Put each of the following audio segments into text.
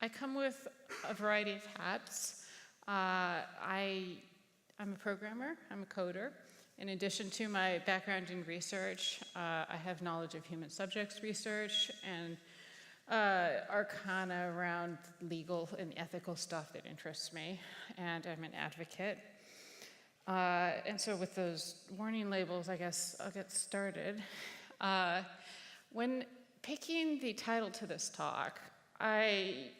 I come with a variety of hats. I'm a programmer, I'm a coder. In addition to my background in research, I have knowledge of human subjects research and arcana around legal and ethical stuff that interests me, and I'm an advocate. And so with those warning labels, I guess I'll get started. When picking the title to this talk, I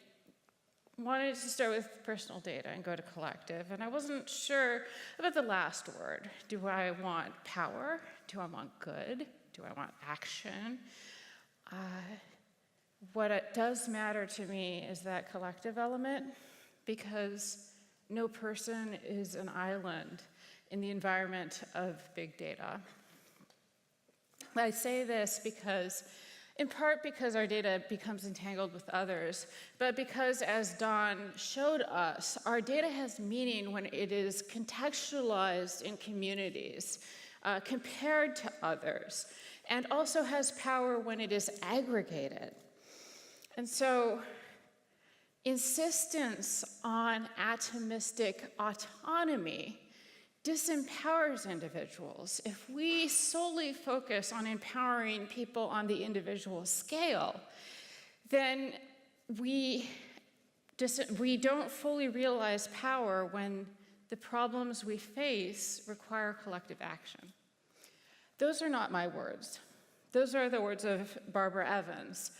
wanted to start with personal data and go to collective, and I wasn't sure about the last word. Do I want power? Do I want good? Do I want action? What it does matter to me is that collective element, because no person is an island in the environment of big data. I say this in part because our data becomes entangled with others, but because, as Don showed us, our data has meaning when it is contextualized in communities, compared to others, and also has power when it is aggregated. And so, insistence on atomistic autonomy disempowers individuals. If we solely focus on empowering people on the individual scale, then we don't fully realize power when the problems we face require collective action. Those are not my words. Those are the words of Barbara Evans,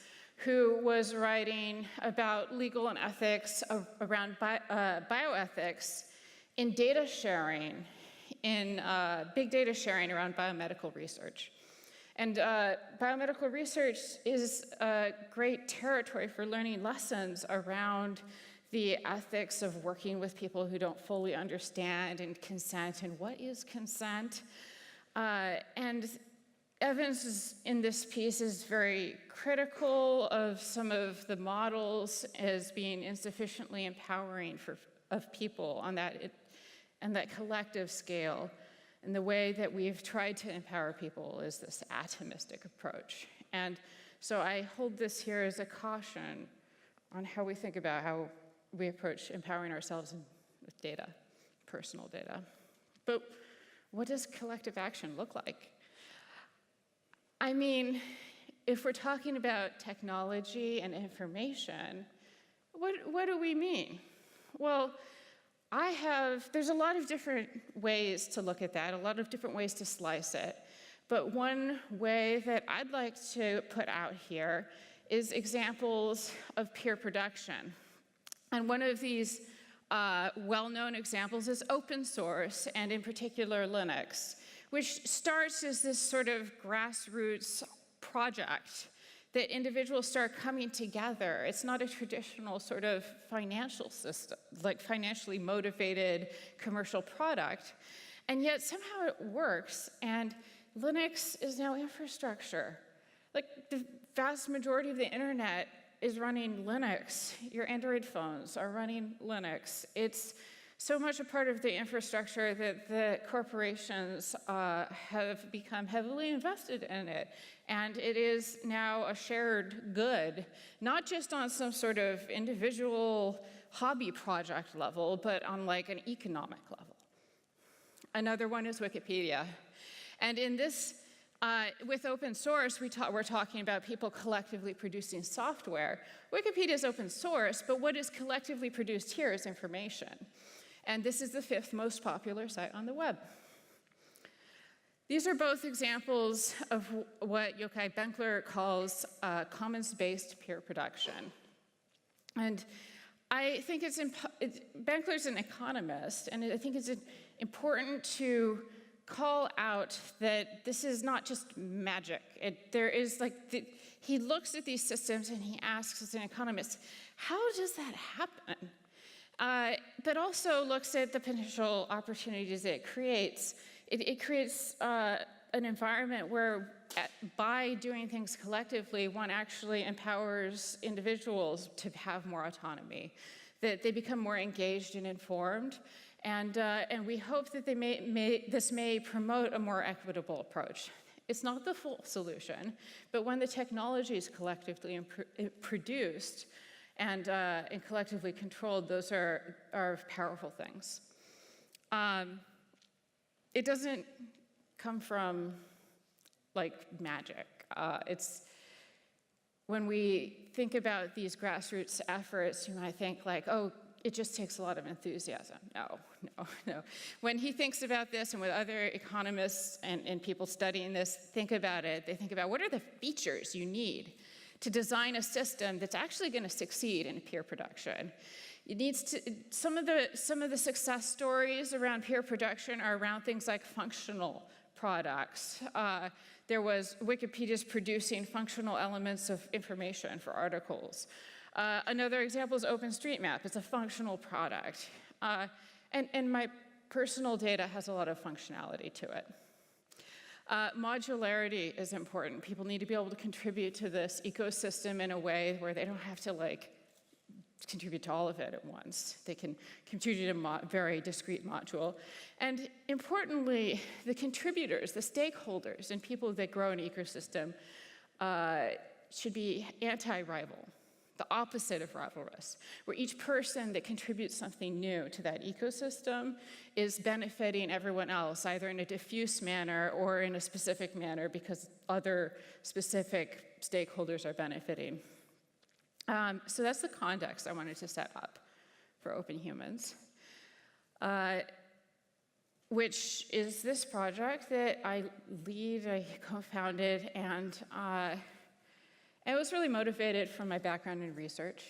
who was writing about legal and ethics around bioethics in data sharing, in big data sharing around biomedical research. And biomedical research is a great territory for learning lessons around the ethics of working with people who don't fully understand and consent and what is consent. And Evans in this piece is very critical of some of the models as being insufficiently empowering of people on that collective scale. And the way that we've tried to empower people is this atomistic approach. And so I hold this here as a caution on how we think about how we approach empowering ourselves with data, personal data. But what does collective action look like? I mean, if we're talking about technology and information, what do we mean? Well, there's a lot of different ways to look at that, a lot of different ways to slice it. But one way that I'd like to put out here is examples of peer production. And one of these well-known examples is open source, and in particular Linux, which starts as this sort of grassroots project that individuals start coming together. It's not a traditional sort of financial system, like financially motivated commercial product, and yet somehow it works, and Linux is now infrastructure. Like the vast majority of the internet is running Linux. Your Android phones are running Linux. It's so much a part of the infrastructure that the corporations have become heavily invested in it. And it is now a shared good, not just on some sort of individual hobby project level, but on like an economic level. Another one is Wikipedia. And in this, with open source, we're talking about people collectively producing software. Wikipedia is open source, but what is collectively produced here is information. And this is the 5th most popular site on the web. These are both examples of what Yochai Benkler calls commons-based peer production. And I think Benkler's an economist, and I think it's important to call out that this is not just magic. He looks at these systems and he asks, as an economist, how does that happen? But also looks at the potential opportunities it creates. It creates an environment where, by doing things collectively, one actually empowers individuals to have more autonomy, that they become more engaged and informed, and we hope that this may promote a more equitable approach. It's not the full solution, but when the technology is collectively produced, and collectively controlled, those are powerful things. It doesn't come from like magic. When we think about these grassroots efforts, you might think like, oh, it just takes a lot of enthusiasm. No. When he thinks about this, and with other economists and people studying this think about it, they think about what are the features you need to design a system that's actually going to succeed in peer production. It needs to, some of the success stories around peer production are around things like functional products. There was Wikipedia's producing functional elements of information for articles. Another example is OpenStreetMap. It's a functional product. And my personal data has a lot of functionality to it. Modularity is important. People need to be able to contribute to this ecosystem in a way where they don't have to like contribute to all of it at once. They can contribute to a very discrete module. And importantly, the contributors, the stakeholders, and people that grow an ecosystem should be anti-rival, the opposite of rivalrous, where each person that contributes something new to that ecosystem is benefiting everyone else, either in a diffuse manner or in a specific manner because other specific stakeholders are benefiting. So that's the context I wanted to set up for Open Humans, which is this project that I co-founded, and I was really motivated from my background in research.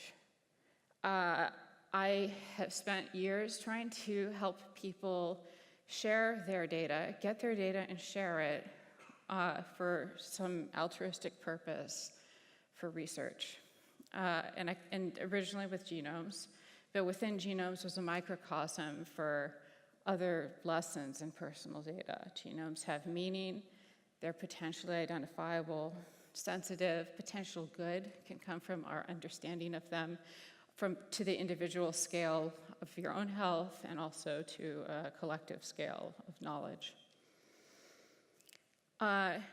I have spent years trying to help people share their data, get their data and share it for some altruistic purpose for research. And originally with genomes, but within genomes was a microcosm for other lessons in personal data. Genomes have meaning, they're potentially identifiable, sensitive, potential good can come from our understanding of them, to the individual scale of your own health and also to a collective scale of knowledge.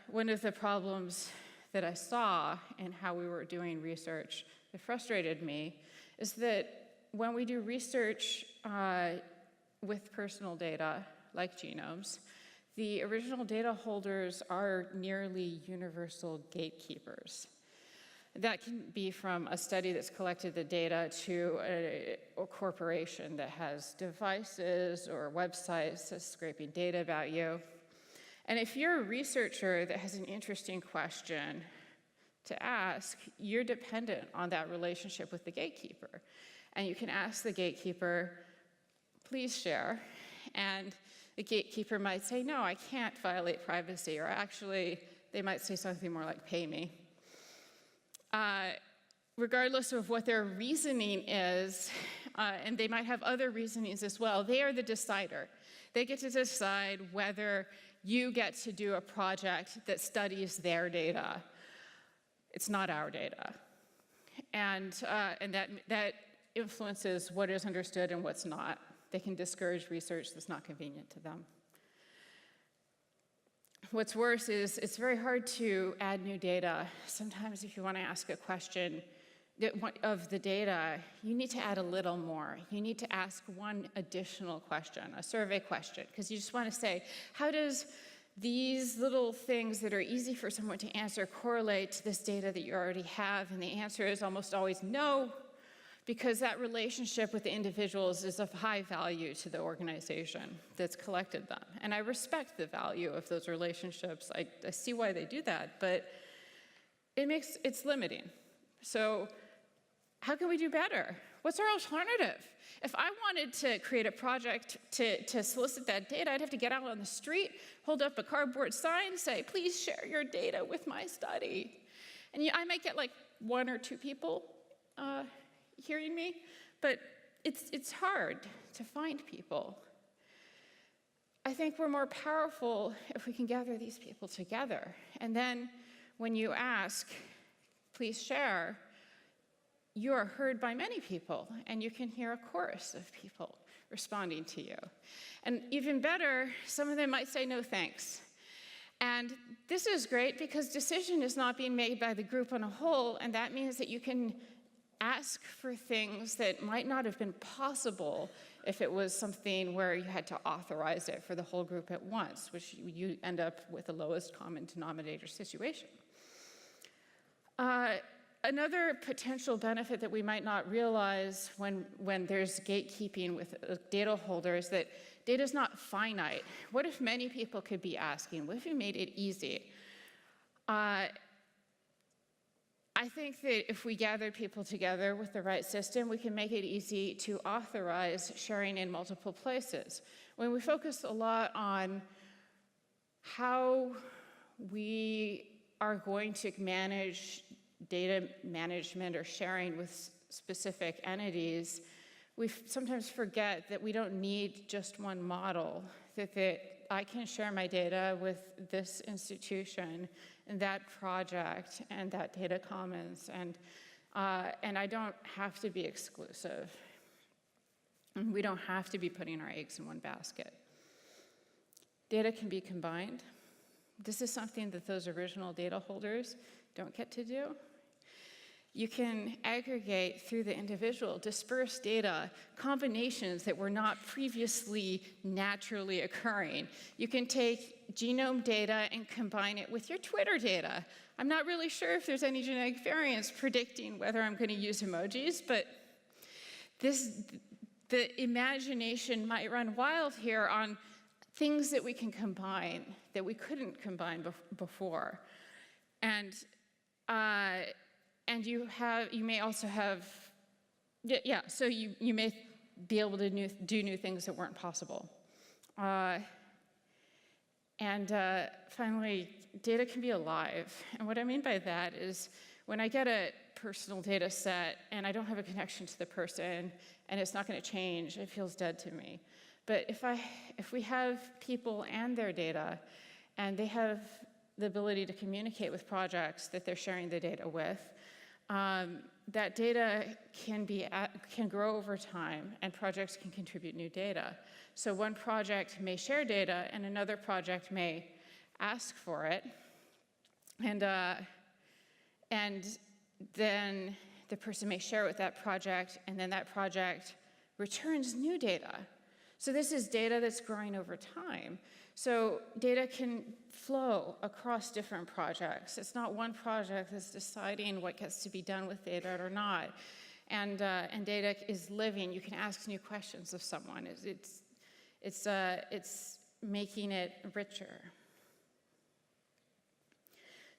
One of the problems that I saw in how we were doing research that frustrated me is that when we do research with personal data, like genomes, the original data holders are nearly universal gatekeepers. That can be from a study that's collected the data to a corporation that has devices or websites that's scraping data about you. And if you're a researcher that has an interesting question to ask, you're dependent on that relationship with the gatekeeper. And you can ask the gatekeeper, please share. And the gatekeeper might say, no, I can't violate privacy. Or actually, they might say something more like, pay me. Regardless of what their reasoning is, and they might have other reasonings as well, they are the decider. They get to decide whether you get to do a project that studies their data. It's not our data. And that influences what is understood and what's not. They can discourage research that's not convenient to them. What's worse is it's very hard to add new data. Sometimes if you want to ask a question of the data, you need to add a little more. You need to ask one additional question, a survey question, because you just want to say, how does these little things that are easy for someone to answer correlate to this data that you already have? And the answer is almost always no, because that relationship with the individuals is of high value to the organization that's collected them. And I respect the value of those relationships. I see why they do that, but it's limiting. So how can we do better? What's our alternative? If I wanted to create a project to solicit that data, I'd have to get out on the street, hold up a cardboard sign, say, please share your data with my study. And I might get like 1 or 2 people hearing me, but it's hard to find people. I think we're more powerful if we can gather these people together. And then when you ask, please share, you are heard by many people, and you can hear a chorus of people responding to you. And even better, some of them might say no thanks. And this is great because decision is not being made by the group on a whole, and that means that you can ask for things that might not have been possible if it was something where you had to authorize it for the whole group at once, which you end up with the lowest common denominator situation. Another potential benefit that we might not realize when there's gatekeeping with a data holder is that data is not finite. What if many people could be asking? What if we made it easy? I think that if we gather people together with the right system, we can make it easy to authorize sharing in multiple places. When we focus a lot on how we are going to manage data management or sharing with specific entities, we sometimes forget that we don't need just one model, that I can share my data with this institution and that project and that data commons, and I don't have to be exclusive. And we don't have to be putting our eggs in one basket. Data can be combined. This is something that those original data holders don't get to do. You can aggregate through the individual, disperse data, combinations that were not previously naturally occurring. You can take genome data and combine it with your Twitter data. I'm not really sure if there's any genetic variance predicting whether I'm going to use emojis, but the imagination might run wild here on things that we can combine that we couldn't combine before. And you may also have, so you may be able to do new things that weren't possible. Finally, data can be alive. And what I mean by that is when I get a personal data set and I don't have a connection to the person and it's not going to change, it feels dead to me. But if we have people and their data and they have the ability to communicate with projects that they're sharing the data with, that data can grow over time, and projects can contribute new data. So one project may share data, and another project may ask for it, and then the person may share it with that project, and then that project returns new data. So this is data that's growing over time. So data can flow across different projects. It's not one project that's deciding what gets to be done with data or not. And data is living. You can ask new questions of someone. It's making it richer.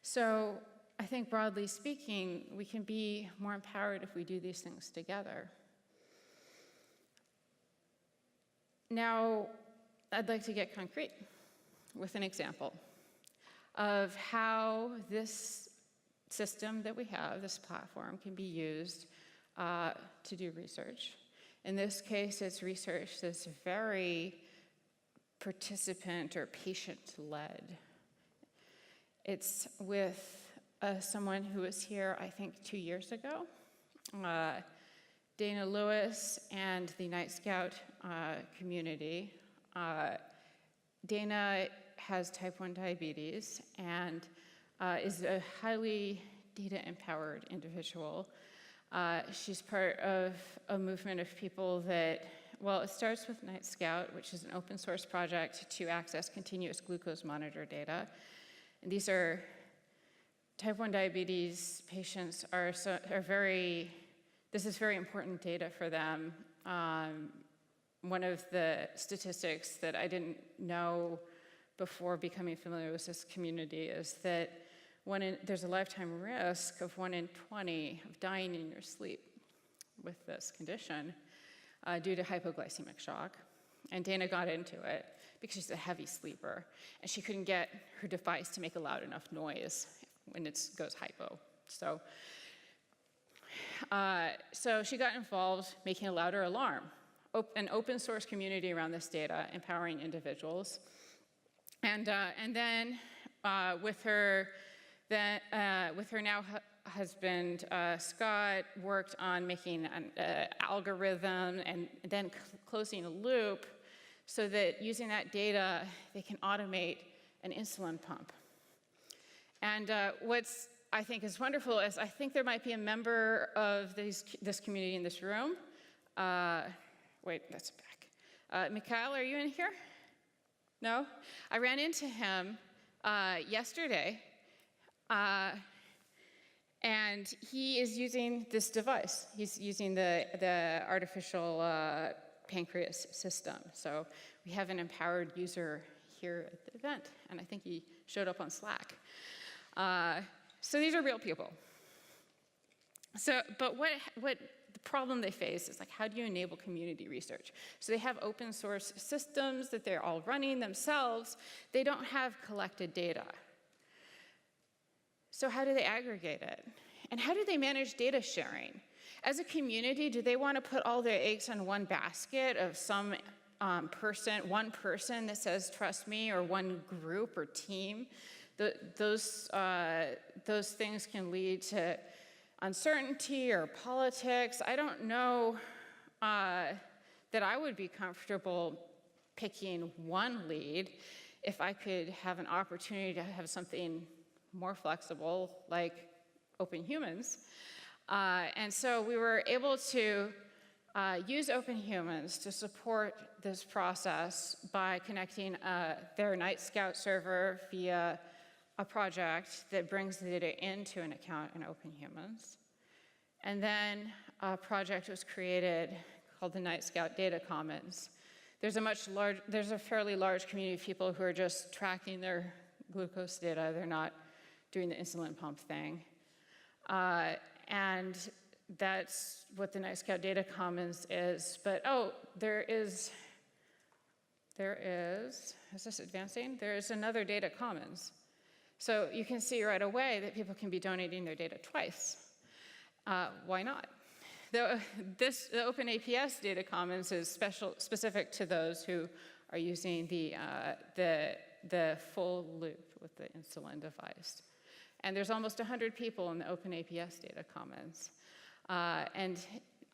So I think broadly speaking, we can be more empowered if we do these things together. Now, I'd like to get concrete with an example of how this system that we have, this platform, can be used to do research. In this case, it's research that's very participant or patient-led. It's with someone who was here, I think, 2 years ago. Dana Lewis and the Nightscout community. Dana has type 1 diabetes and is a highly data-empowered individual. She's part of a movement of people that, well, it starts with Nightscout, which is an open source project to access continuous glucose monitor data. And these are, type 1 diabetes patients this is very important data for them. One of the statistics that I didn't know before becoming familiar with this community is that there's a lifetime risk of 1 in 20 of dying in your sleep with this condition due to hypoglycemic shock. And Dana got into it because she's a heavy sleeper, and she couldn't get her device to make a loud enough noise when it goes hypo. So she got involved making a louder alarm, an open source community around this data, empowering individuals. And then with her now husband, Scott, worked on making an algorithm and then closing a loop so that using that data, they can automate an insulin pump. And what's I think is wonderful is I think there might be a member of this community in this room. Wait, that's back. Mikhail, are you in here? No? I ran into him yesterday, and he is using this device. He's using the artificial pancreas system. So we have an empowered user here at the event, and I think he showed up on Slack. So these are real people. So, but what the problem they face is like, how do you enable community research? So they have open source systems that they're all running themselves. They don't have collected data. So how do they aggregate it? And how do they manage data sharing? As a community, do they want to put all their eggs in one basket of some one person that says, trust me, or one group or team? Those things can lead to uncertainty or politics. I don't know that I would be comfortable picking one lead if I could have an opportunity to have something more flexible, like Open Humans. And so we were able to use Open Humans to support this process by connecting their Nightscout server via a project that brings the data into an account in Open Humans. And then a project was created called the Nightscout Data Commons. There's a fairly large community of people who are just tracking their glucose data. They're not doing the insulin pump thing. And that's what the Nightscout Data Commons is. But is this advancing? There is another Data Commons. So you can see right away that people can be donating their data twice. Why not? The OpenAPS Data Commons is specific to those who are using the full loop with the insulin device. And there's almost 100 people in the OpenAPS Data Commons. And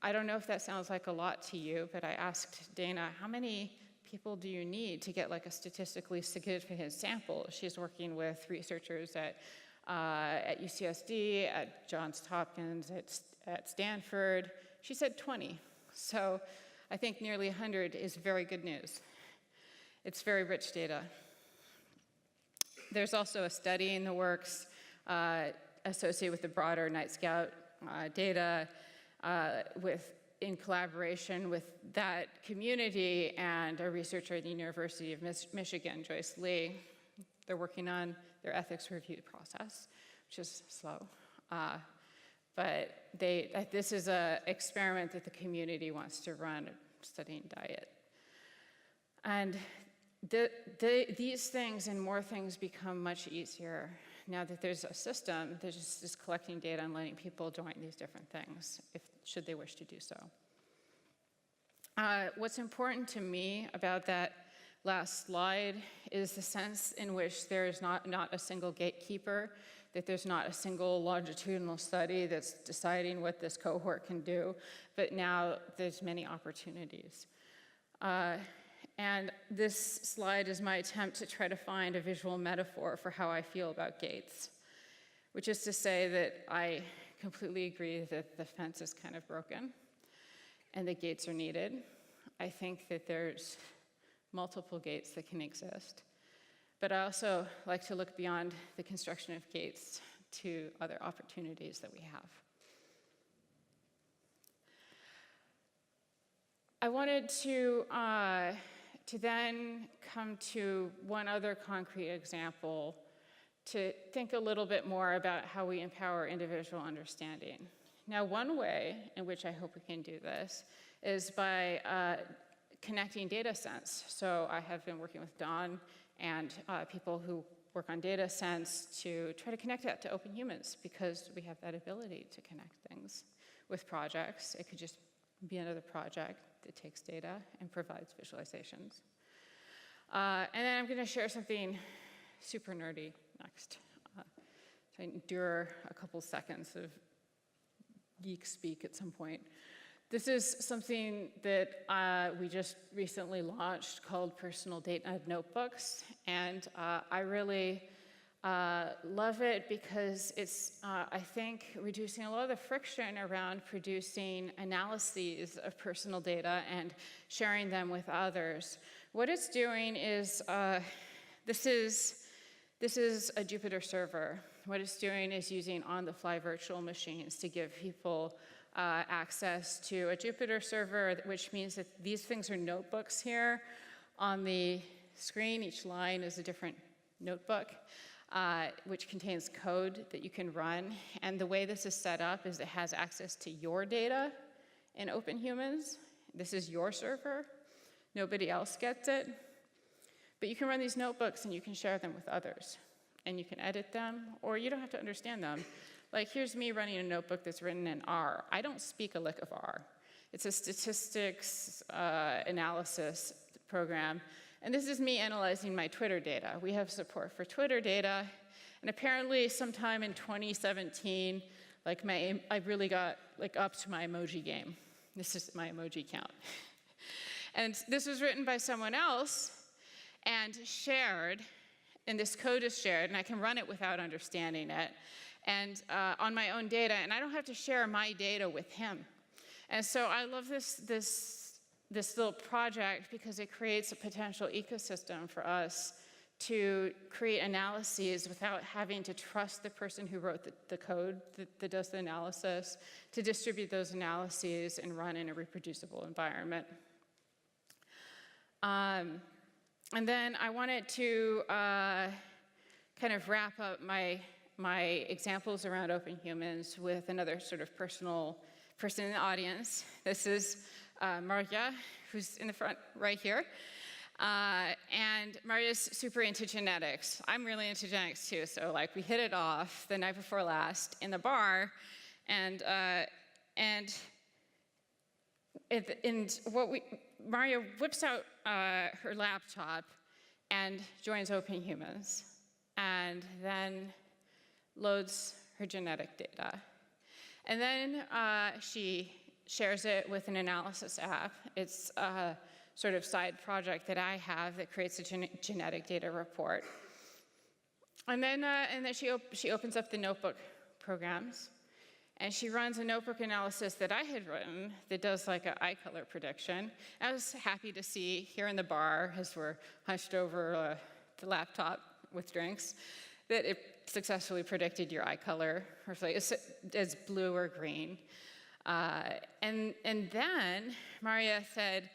I don't know if that sounds like a lot to you, but I asked Dana, how many people do you need to get like a statistically significant sample? She's working with researchers at UCSD, at Johns Hopkins, at Stanford. She said 20. So I think nearly 100 is very good news. It's very rich data. There's also a study in the works associated with the broader Nightscout data in collaboration with that community and a researcher at the University of Michigan, Joyce Lee. They're working on their ethics review process, which is slow. But this is an experiment that the community wants to run, studying diet. And these things and more things become much easier now that there's a system that is collecting data and letting people join these different things, should they wish to do so. What's important to me about that last slide is the sense in which there is not a single gatekeeper, that there's not a single longitudinal study that's deciding what this cohort can do, but now there's many opportunities. And this slide is my attempt to try to find a visual metaphor for how I feel about gates, which is to say that I completely agree that the fence is kind of broken and that gates are needed. I think that there's multiple gates that can exist. But I also like to look beyond the construction of gates to other opportunities that we have. I wanted to then come to one other concrete example to think a little bit more about how we empower individual understanding. Now, one way in which I hope we can do this is by connecting data sense. So I have been working with Don and people who work on data sense to try to connect that to Open Humans, because we have that ability to connect things with projects. It could just be another project that takes data and provides visualizations. And then I'm going to share something super nerdy next. So I endure a couple seconds of geek speak at some point. This is something that we just recently launched called Personal Data Notebooks, and I really Love it because it's, I think, reducing a lot of the friction around producing analyses of personal data and sharing them with others. What it's doing is, this is a Jupyter server. What it's doing is using on-the-fly virtual machines to give people access to a Jupyter server, which means that these things are notebooks here. On the screen, each line is a different notebook, which contains code that you can run. And the way this is set up is it has access to your data in OpenHumans. This is your server. Nobody else gets it. But you can run these notebooks and you can share them with others. And you can edit them, or you don't have to understand them. Like, here's me running a notebook that's written in R. I don't speak a lick of R. It's a statistics analysis program. And this is me analyzing my Twitter data. We have support for Twitter data. And apparently sometime in 2017, like I really got up to my emoji game. This is my emoji count. And this was written by someone else and shared, and this code is shared, and I can run it without understanding it, and on my own data, and I don't have to share my data with him. And so I love this little project because it creates a potential ecosystem for us to create analyses without having to trust the person who wrote the code that does the analysis, to distribute those analyses and run in a reproducible environment. And then I wanted to kind of wrap up my examples around OpenHumans with another sort of person in the audience. This is Maria, who's in the front right here. And Maria's super into genetics. I'm really into genetics too, so like we hit it off the night before last in the bar, and Maria whips out her laptop and joins OpenHumans, and then loads her genetic data. And then she shares it with an analysis app. It's a sort of side project that I have that creates a genetic data report. And then she opens up the notebook programs, and she runs a notebook analysis that I had written that does like an eye color prediction. I was happy to see here in the bar, as we're hunched over the laptop with drinks, that it successfully predicted your eye color, or as blue or green. And then Maria said,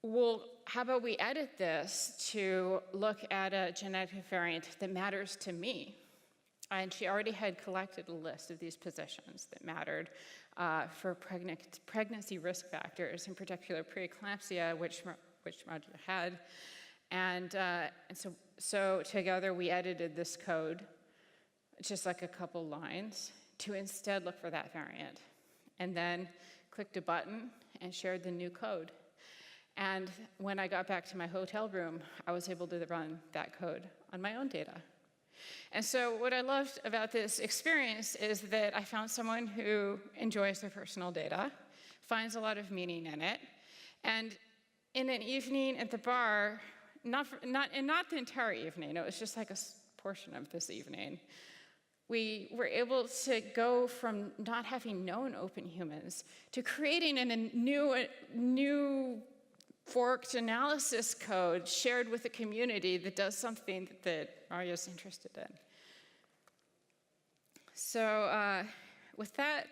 well, how about we edit this to look at a genetic variant that matters to me? And she already had collected a list of these positions that mattered for pregnancy risk factors, in particular preeclampsia, which Maria had. And so together we edited this code, just like a couple lines, to instead look for that variant. And then clicked a button and shared the new code. And when I got back to my hotel room, I was able to run that code on my own data. And so what I loved about this experience is that I found someone who enjoys their personal data, finds a lot of meaning in it, and in an evening at the bar, not the entire evening, it was just like a portion of this evening, we were able to go from not having known OpenHumans to creating a new forked analysis code shared with a community that does something that Maria's interested in. So with that,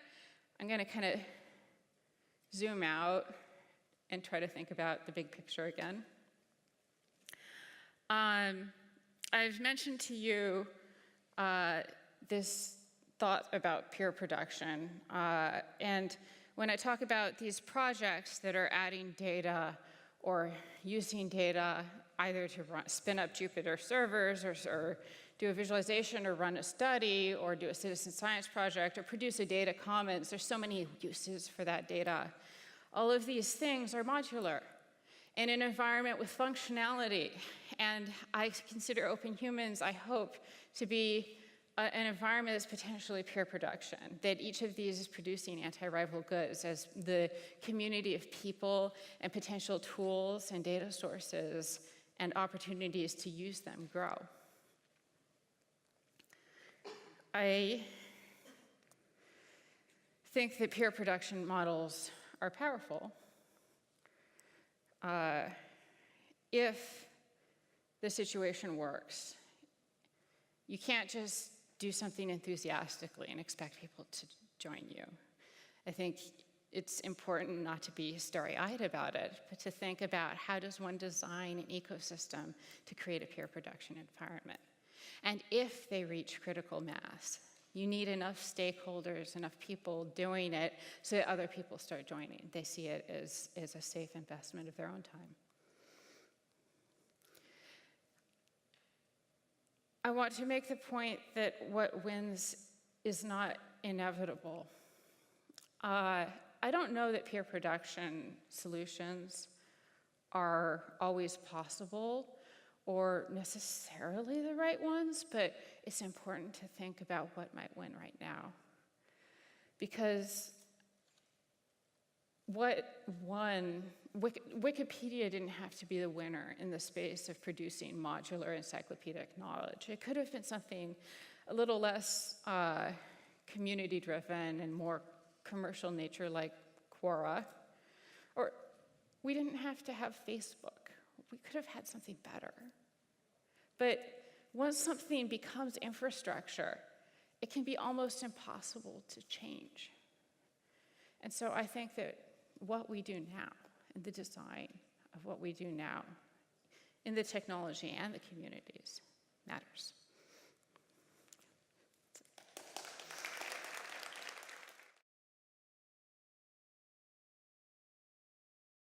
I'm going to kind of zoom out and try to think about the big picture again. I've mentioned to you this thought about peer production. And when I talk about these projects that are adding data or using data either to spin up Jupyter servers or do a visualization or run a study or do a citizen science project or produce a data commons, there's so many uses for that data. All of these things are modular in an environment with functionality. And I consider OpenHumans, I hope, to be an environment that's potentially peer production, that each of these is producing anti-rival goods as the community of people and potential tools and data sources and opportunities to use them grow. I think that peer production models are powerful if the situation works. You can't just do something enthusiastically and expect people to join you. I think it's important not to be starry-eyed about it, but to think about how does one design an ecosystem to create a peer production environment. And if they reach critical mass, you need enough stakeholders, enough people doing it so that other people start joining. They see it as a safe investment of their own time. I want to make the point that what wins is not inevitable. I don't know that peer production solutions are always possible or necessarily the right ones, but it's important to think about what might win right now. Because what won, Wikipedia didn't have to be the winner in the space of producing modular encyclopedic knowledge. It could have been something a little less community-driven and more commercial nature like Quora. Or we didn't have to have Facebook. We could have had something better. But once something becomes infrastructure, it can be almost impossible to change. And so I think that what we do now, and the design of what we do now, in the technology and the communities, matters.